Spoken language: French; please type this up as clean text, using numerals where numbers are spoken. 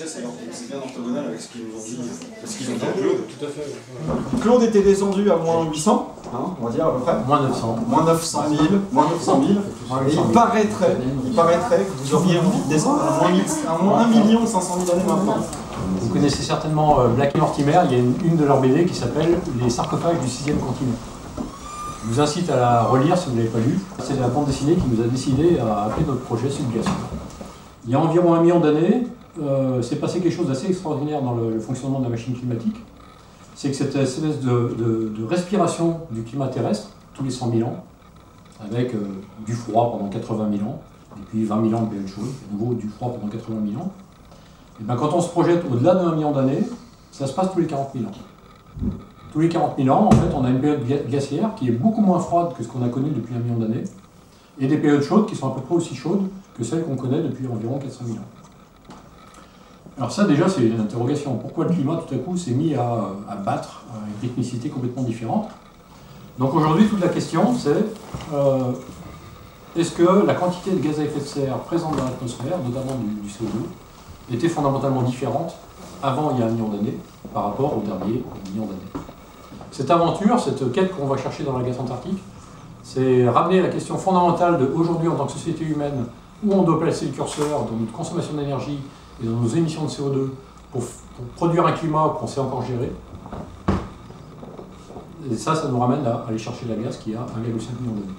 c'est bien orthogonal avec ce qu'ils nous ont dit, ce qu'ils ont dit à Claude. Tout à fait. Claude était descendu à moins 800, hein, on va dire à peu près. Moins 900. Moins 900 000. Et il paraîtrait que vous auriez envie de descendre à moins 1 500 000 années maintenant. Vous connaissez certainement Black et Mortimer, il y a une de leurs BD qui s'appelle Les sarcophages du 6e continent. Je vous incite à la relire si vous ne l'avez pas lu. C'est la bande dessinée qui nous a décidé à appeler notre projet Subglacial. Il y a environ 1 million d'années, s'est passé quelque chose d'assez extraordinaire dans le fonctionnement de la machine climatique. C'est que cette espèce de respiration du climat terrestre, tous les 100 000 ans, avec du froid pendant 80 000 ans, et puis 20 000 ans de période chaude, à nouveau du froid pendant 80 000 ans. Et bien, quand on se projette au-delà de 1 million d'années, ça se passe tous les 40 000 ans. Tous les 40 000 ans, en fait, on a une période glaciaire qui est beaucoup moins froide que ce qu'on a connu depuis 1 million d'années, et des périodes chaudes qui sont à peu près aussi chaudes que celles qu'on connaît depuis environ 400 000 ans. Alors ça, déjà, c'est une interrogation. Pourquoi le climat, tout à coup, s'est mis à battre à une rythmicité complètement différente? Donc aujourd'hui, toute la question, c'est est-ce que la quantité de gaz à effet de serre présente dans l'atmosphère, notamment du CO2, était fondamentalement différente avant il y a 1 million d'années par rapport au dernier million d'années. Cette aventure, cette quête qu'on va chercher dans la glace antarctique, c'est ramener la question fondamentale de aujourd'hui en tant que société humaine, où on doit placer le curseur dans notre consommation d'énergie et dans nos émissions de CO2 pour produire un climat qu'on sait encore gérer. Et ça nous ramène à aller chercher la glace qui a 1,5 million d'années.